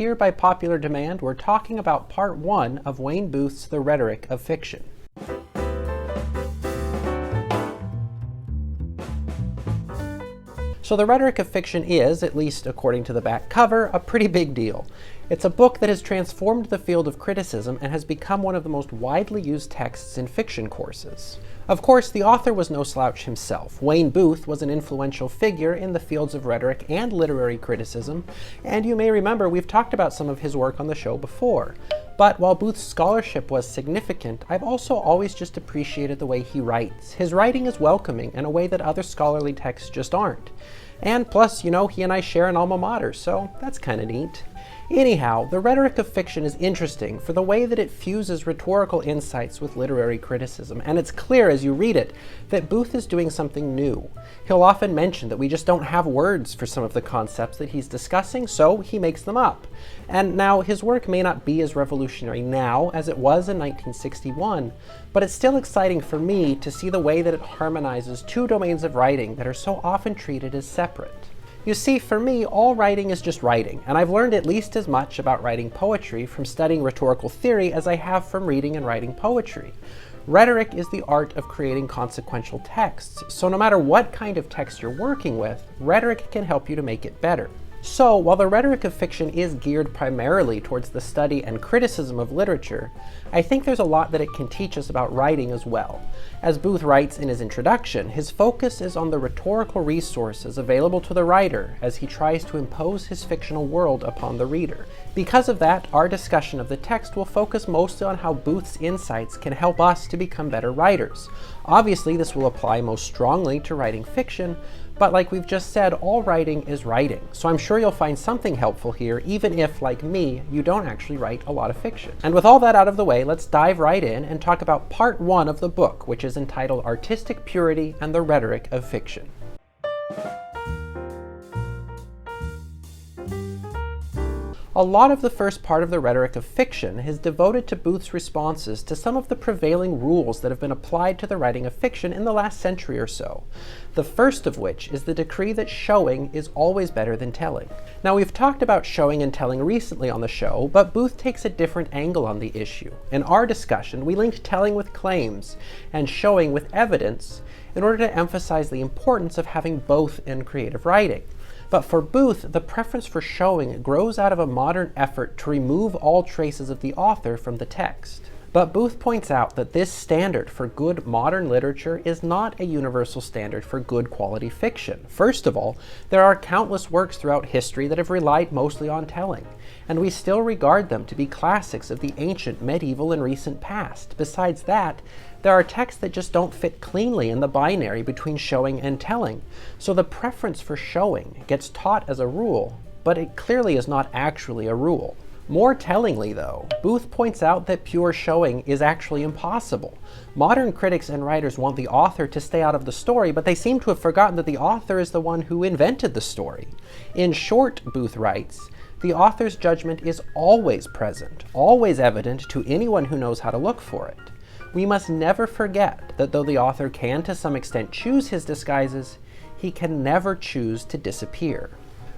here by popular demand, we're talking about part 1 of Wayne Booth's The Rhetoric of Fiction. So The Rhetoric of Fiction is, at least according to the back cover, a pretty big deal. It's a book that has transformed the field of criticism and has become one of the most widely used texts in fiction courses. Of course, the author was no slouch himself. Wayne Booth was an influential figure in the fields of rhetoric and literary criticism, and you may remember we've talked about some of his work on the show before. But while Booth's scholarship was significant, I've also always just appreciated the way he writes. His writing is welcoming in a way that other scholarly texts just aren't. And plus, you know, he and I share an alma mater, so that's kind of neat. Anyhow, The Rhetoric of Fiction is interesting for the way that it fuses rhetorical insights with literary criticism, and it's clear as you read it that Booth is doing something new. He'll often mention that we just don't have words for some of the concepts that he's discussing, so he makes them up. And now, his work may not be as revolutionary now as it was in 1961, but it's still exciting for me to see the way that it harmonizes two domains of writing that are so often treated as separate. You see, for me, all writing is just writing, and I've learned at least as much about writing poetry from studying rhetorical theory as I have from reading and writing poetry. Rhetoric is the art of creating consequential texts, so no matter what kind of text you're working with, rhetoric can help you to make it better. So, while The Rhetoric of Fiction is geared primarily towards the study and criticism of literature, I think there's a lot that it can teach us about writing as well. As Booth writes in his introduction, his focus is on the rhetorical resources available to the writer as he tries to impose his fictional world upon the reader. Because of that, our discussion of the text will focus mostly on how Booth's insights can help us to become better writers. Obviously, this will apply most strongly to writing fiction, but like we've just said, all writing is writing, so I'm sure you'll find something helpful here, even if, like me, you don't actually write a lot of fiction. And with all that out of the way, let's dive right in and talk about part 1 of the book, which is entitled Artistic Purity and the Rhetoric of Fiction. A lot of the first part of The Rhetoric of Fiction is devoted to Booth's responses to some of the prevailing rules that have been applied to the writing of fiction in the last century or so. The first of which is the decree that showing is always better than telling. Now, we've talked about showing and telling recently on the show, but Booth takes a different angle on the issue. In our discussion, we linked telling with claims and showing with evidence in order to emphasize the importance of having both in creative writing. But for Booth, the preference for showing grows out of a modern effort to remove all traces of the author from the text. But Booth points out that this standard for good modern literature is not a universal standard for good quality fiction. First of all, there are countless works throughout history that have relied mostly on telling, and we still regard them to be classics of the ancient, medieval, and recent past. Besides that, there are texts that just don't fit cleanly in the binary between showing and telling, so the preference for showing gets taught as a rule, but it clearly is not actually a rule. More tellingly, though, Booth points out that pure showing is actually impossible. Modern critics and writers want the author to stay out of the story, but they seem to have forgotten that the author is the one who invented the story. In short, Booth writes, the author's judgment is always present, always evident to anyone who knows how to look for it. We must never forget that though the author can to some extent choose his disguises, he can never choose to disappear.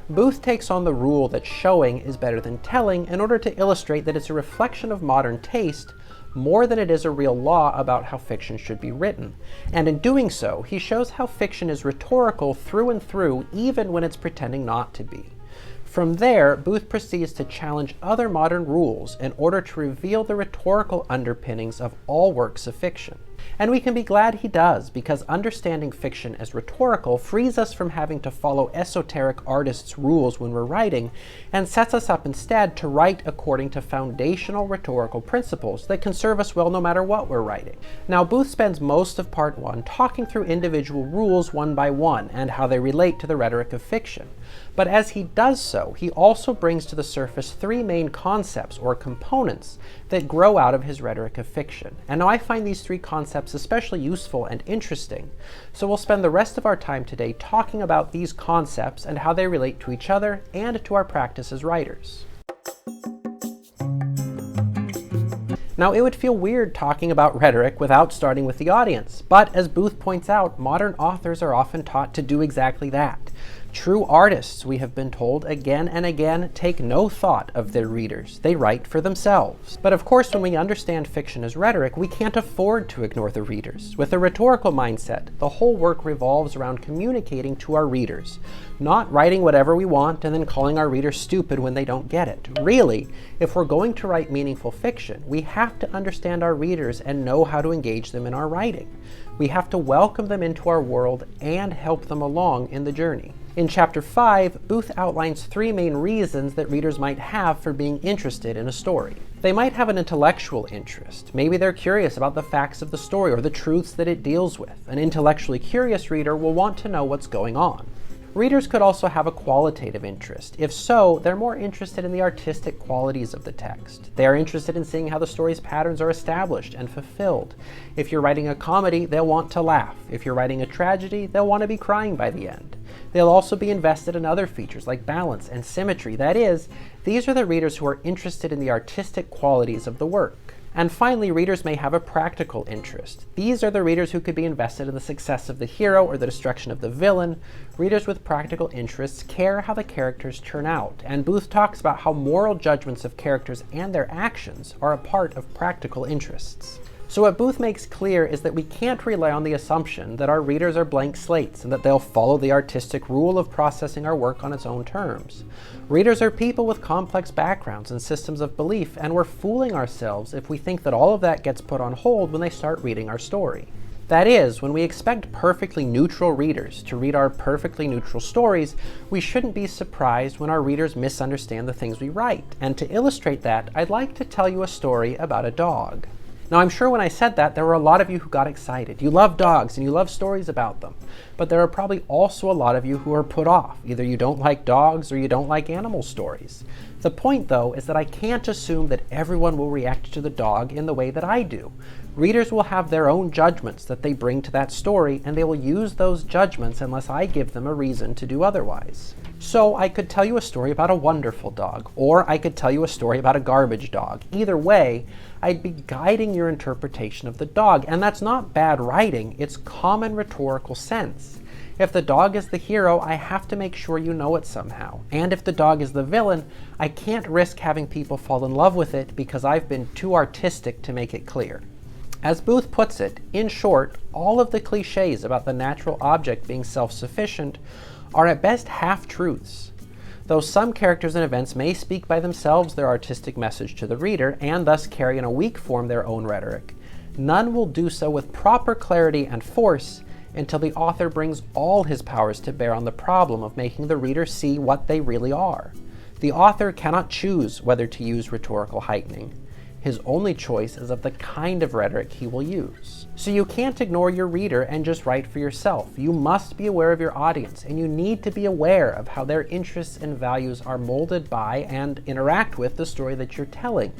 Booth takes on the rule that showing is better than telling in order to illustrate that it's a reflection of modern taste more than it is a real law about how fiction should be written. And in doing so, he shows how fiction is rhetorical through and through, even when it's pretending not to be. From there, Booth proceeds to challenge other modern rules in order to reveal the rhetorical underpinnings of all works of fiction. And we can be glad he does, because understanding fiction as rhetorical frees us from having to follow esoteric artists' rules when we're writing, and sets us up instead to write according to foundational rhetorical principles that can serve us well no matter what we're writing. Now, Booth spends most of part 1 talking through individual rules one by one and how they relate to the rhetoric of fiction. But as he does so, he also brings to the surface 3 main concepts or components that grow out of his rhetoric of fiction. And now I find these 3 concepts especially useful and interesting, so we'll spend the rest of our time today talking about these concepts and how they relate to each other and to our practice as writers. Now, it would feel weird talking about rhetoric without starting with the audience, but as Booth points out, modern authors are often taught to do exactly that, True artists, we have been told again and again, take no thought of their readers. They write for themselves. But of course, when we understand fiction as rhetoric, we can't afford to ignore the readers. With a rhetorical mindset, the whole work revolves around communicating to our readers, not writing whatever we want and then calling our readers stupid when they don't get it. Really, if we're going to write meaningful fiction, we have to understand our readers and know how to engage them in our writing. We have to welcome them into our world and help them along in the journey. In Chapter 5, Booth outlines 3 main reasons that readers might have for being interested in a story. They might have an intellectual interest. Maybe they're curious about the facts of the story or the truths that it deals with. An intellectually curious reader will want to know what's going on. Readers could also have a qualitative interest. If so, they're more interested in the artistic qualities of the text. They are interested in seeing how the story's patterns are established and fulfilled. If you're writing a comedy, they'll want to laugh. If you're writing a tragedy, they'll want to be crying by the end. They'll also be invested in other features like balance and symmetry. That is, these are the readers who are interested in the artistic qualities of the work. And finally, readers may have a practical interest. These are the readers who could be invested in the success of the hero or the destruction of the villain. Readers with practical interests care how the characters turn out, and Booth talks about how moral judgments of characters and their actions are a part of practical interests. So what Booth makes clear is that we can't rely on the assumption that our readers are blank slates and that they'll follow the artistic rule of processing our work on its own terms. Readers are people with complex backgrounds and systems of belief, and we're fooling ourselves if we think that all of that gets put on hold when they start reading our story. That is, when we expect perfectly neutral readers to read our perfectly neutral stories, we shouldn't be surprised when our readers misunderstand the things we write. And to illustrate that, I'd like to tell you a story about a dog. Now, I'm sure when I said that, there were a lot of you who got excited. You love dogs and you love stories about them. But there are probably also a lot of you who are put off. Either you don't like dogs or you don't like animal stories. The point, though, is that I can't assume that everyone will react to the dog in the way that I do. Readers will have their own judgments that they bring to that story, and they will use those judgments unless I give them a reason to do otherwise. So I could tell you a story about a wonderful dog, or I could tell you a story about a garbage dog. Either way, I'd be guiding your interpretation of the dog, and that's not bad writing, it's common rhetorical sense. If the dog is the hero, I have to make sure you know it somehow. And if the dog is the villain, I can't risk having people fall in love with it because I've been too artistic to make it clear. As Booth puts it, in short, all of the cliches about the natural object being self-sufficient are at best half-truths. Though some characters and events may speak by themselves their artistic message to the reader, and thus carry in a weak form their own rhetoric, none will do so with proper clarity and force until the author brings all his powers to bear on the problem of making the reader see what they really are. The author cannot choose whether to use rhetorical heightening. His only choice is of the kind of rhetoric he will use. So you can't ignore your reader and just write for yourself. You must be aware of your audience, and you need to be aware of how their interests and values are molded by and interact with the story that you're telling.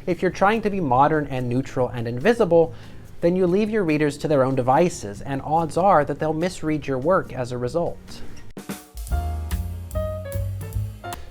If you're trying to be modern and neutral and invisible, then you leave your readers to their own devices, and odds are that they'll misread your work as a result.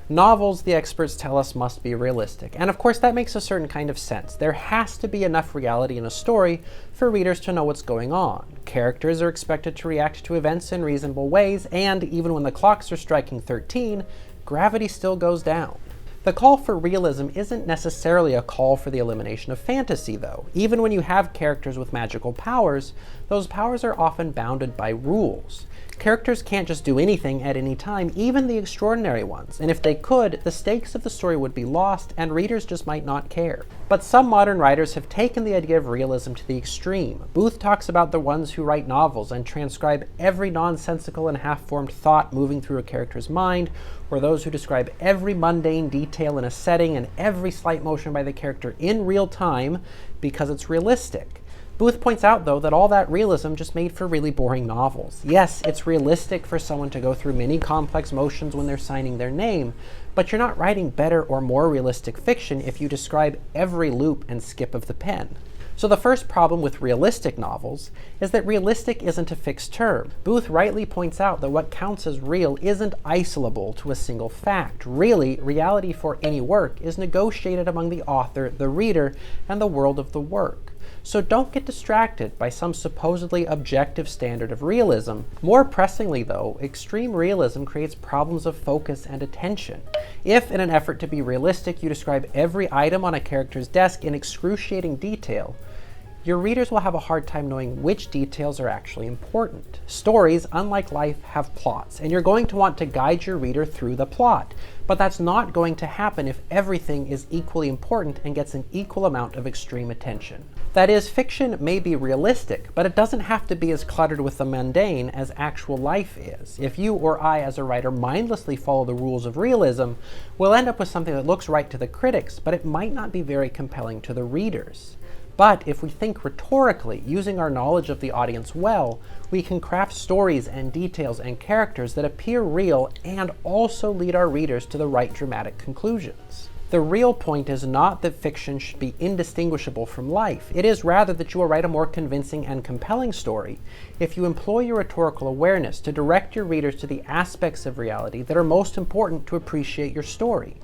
Novels, the experts tell us, must be realistic. And of course that makes a certain kind of sense. There has to be enough reality in a story for readers to know what's going on. Characters are expected to react to events in reasonable ways, and even when the clocks are striking 13, gravity still goes down. The call for realism isn't necessarily a call for the elimination of fantasy, though. Even when you have characters with magical powers, those powers are often bounded by rules. Characters can't just do anything at any time, even the extraordinary ones, and if they could, the stakes of the story would be lost and readers just might not care. But some modern writers have taken the idea of realism to the extreme. Booth talks about the ones who write novels and transcribe every nonsensical and half-formed thought moving through a character's mind, or those who describe every mundane detail in a setting and every slight motion by the character in real time because it's realistic. Booth points out, though, that all that realism just made for really boring novels. Yes, it's realistic for someone to go through many complex motions when they're signing their name, but you're not writing better or more realistic fiction if you describe every loop and skip of the pen. So the first problem with realistic novels is that realistic isn't a fixed term. Booth rightly points out that what counts as real isn't isolable to a single fact. Really, reality for any work is negotiated among the author, the reader, and the world of the work. So don't get distracted by some supposedly objective standard of realism. More pressingly though, extreme realism creates problems of focus and attention. If, in an effort to be realistic, you describe every item on a character's desk in excruciating detail, your readers will have a hard time knowing which details are actually important. Stories, unlike life, have plots, and you're going to want to guide your reader through the plot. But that's not going to happen if everything is equally important and gets an equal amount of extreme attention. That is, fiction may be realistic, but it doesn't have to be as cluttered with the mundane as actual life is. If you or I, as a writer, mindlessly follow the rules of realism, we'll end up with something that looks right to the critics, but it might not be very compelling to the readers. But if we think rhetorically, using our knowledge of the audience well, we can craft stories and details and characters that appear real and also lead our readers to the right dramatic conclusions. The real point is not that fiction should be indistinguishable from life. It is rather that you will write a more convincing and compelling story if you employ your rhetorical awareness to direct your readers to the aspects of reality that are most important to appreciate your story.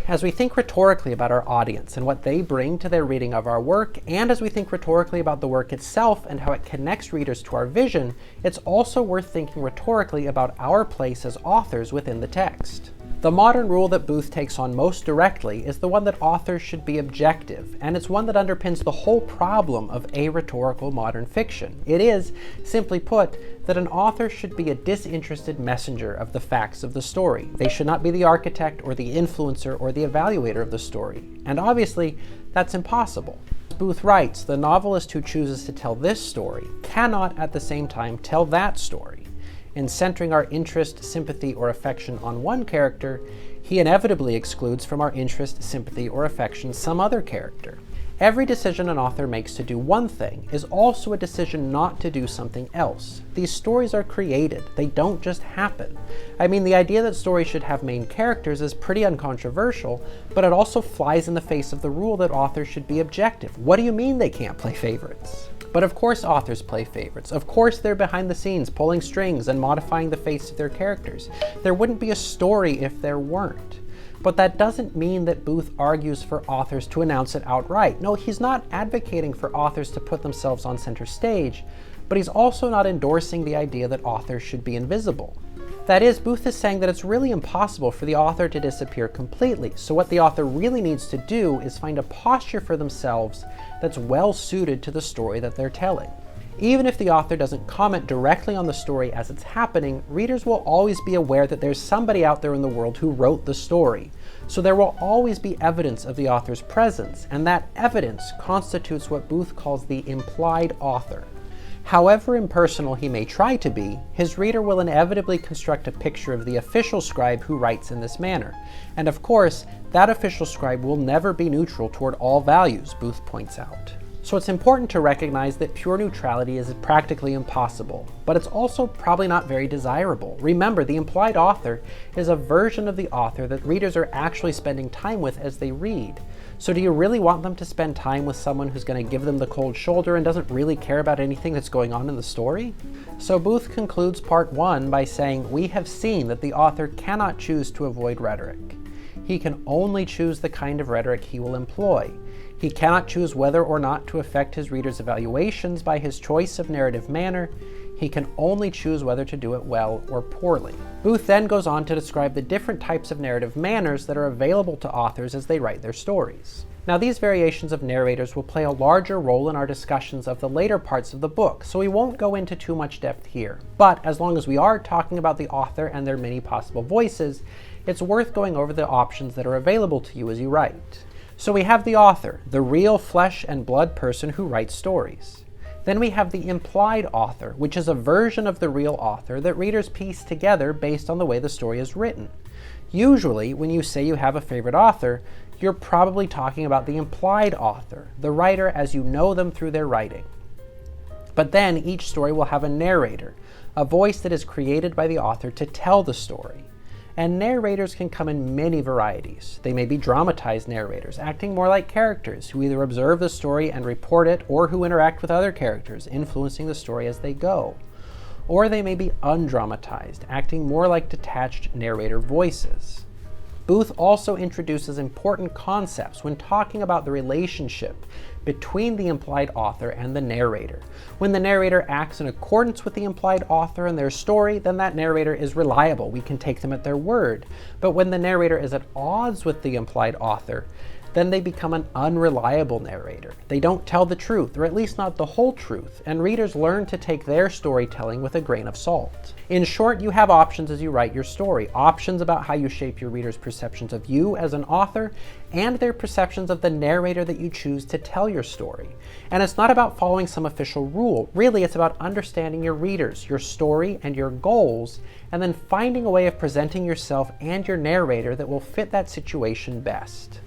As we think rhetorically about our audience and what they bring to their reading of our work, and as we think rhetorically about the work itself and how it connects readers to our vision, it's also worth thinking rhetorically about our place as authors within the text. The modern rule that Booth takes on most directly is the one that authors should be objective, and it's one that underpins the whole problem of arhetorical modern fiction. It is, simply put, that an author should be a disinterested messenger of the facts of the story. They should not be the architect or the influencer or the evaluator of the story. And obviously, that's impossible. Booth writes, the novelist who chooses to tell this story cannot at the same time tell that story. In centering our interest, sympathy, or affection on one character, he inevitably excludes from our interest, sympathy, or affection some other character. Every decision an author makes to do one thing is also a decision not to do something else. These stories are created. They don't just happen. I mean, the idea that stories should have main characters is pretty uncontroversial, but it also flies in the face of the rule that authors should be objective. What do you mean they can't play favorites? But of course authors play favorites. Of course they're behind the scenes pulling strings and modifying the face of their characters. There wouldn't be a story if there weren't. But that doesn't mean that Booth argues for authors to announce it outright. No, he's not advocating for authors to put themselves on center stage, but he's also not endorsing the idea that authors should be invisible. That is, Booth is saying that it's really impossible for the author to disappear completely, so what the author really needs to do is find a posture for themselves that's well suited to the story that they're telling. Even if the author doesn't comment directly on the story as it's happening, readers will always be aware that there's somebody out there in the world who wrote the story. So there will always be evidence of the author's presence, and that evidence constitutes what Booth calls the implied author. However impersonal he may try to be, his reader will inevitably construct a picture of the official scribe who writes in this manner. And of course, that official scribe will never be neutral toward all values, Booth points out. So it's important to recognize that pure neutrality is practically impossible, but it's also probably not very desirable. Remember, the implied author is a version of the author that readers are actually spending time with as they read. So do you really want them to spend time with someone who's going to give them the cold shoulder and doesn't really care about anything that's going on in the story? So Booth concludes part 1 by saying, we have seen that the author cannot choose to avoid rhetoric. He can only choose the kind of rhetoric he will employ. He cannot choose whether or not to affect his readers' evaluations by his choice of narrative manner. He can only choose whether to do it well or poorly. Booth then goes on to describe the different types of narrative manners that are available to authors as they write their stories. Now, these variations of narrators will play a larger role in our discussions of the later parts of the book, so we won't go into too much depth here. But as long as we are talking about the author and their many possible voices, it's worth going over the options that are available to you as you write. So we have the author, the real flesh and blood person who writes stories. Then we have the implied author, which is a version of the real author that readers piece together based on the way the story is written. Usually, when you say you have a favorite author, you're probably talking about the implied author, the writer as you know them through their writing. But then each story will have a narrator, a voice that is created by the author to tell the story. And narrators can come in many varieties. They may be dramatized narrators, acting more like characters who either observe the story and report it, or who interact with other characters, influencing the story as they go. Or they may be undramatized, acting more like detached narrator voices. Booth also introduces important concepts when talking about the relationship between the implied author and the narrator. When the narrator acts in accordance with the implied author and their story, then that narrator is reliable. We can take them at their word. But when the narrator is at odds with the implied author, then they become an unreliable narrator. They don't tell the truth, or at least not the whole truth, and readers learn to take their storytelling with a grain of salt. In short, you have options as you write your story. Options about how you shape your readers' perceptions of you as an author, and their perceptions of the narrator that you choose to tell your story. And it's not about following some official rule. Really, it's about understanding your readers, your story, and your goals, and then finding a way of presenting yourself and your narrator that will fit that situation best.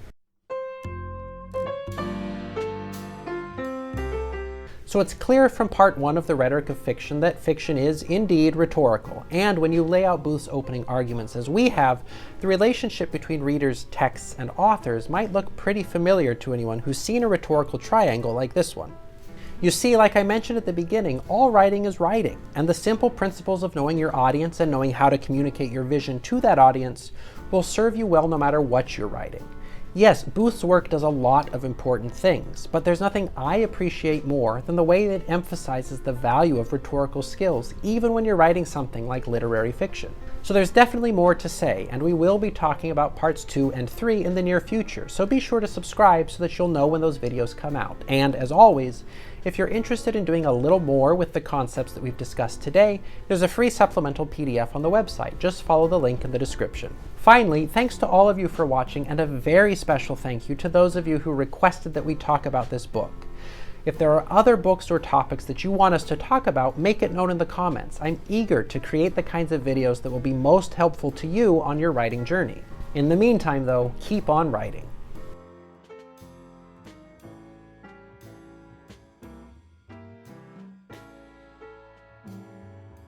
So it's clear from part 1 of the Rhetoric of Fiction that fiction is indeed rhetorical, and when you lay out Booth's opening arguments as we have, the relationship between readers, texts, and authors might look pretty familiar to anyone who's seen a rhetorical triangle like this one. You see, like I mentioned at the beginning, all writing is writing, and the simple principles of knowing your audience and knowing how to communicate your vision to that audience will serve you well no matter what you're writing. Yes, Booth's work does a lot of important things, but there's nothing I appreciate more than the way it emphasizes the value of rhetorical skills, even when you're writing something like literary fiction. So there's definitely more to say, and we will be talking about parts 2 and 3 in the near future, so be sure to subscribe so that you'll know when those videos come out. And as always, if you're interested in doing a little more with the concepts that we've discussed today, there's a free supplemental PDF on the website. Just follow the link in the description. Finally, thanks to all of you for watching, and a very special thank you to those of you who requested that we talk about this book. If there are other books or topics that you want us to talk about, make it known in the comments. I'm eager to create the kinds of videos that will be most helpful to you on your writing journey. In the meantime, though, keep on writing.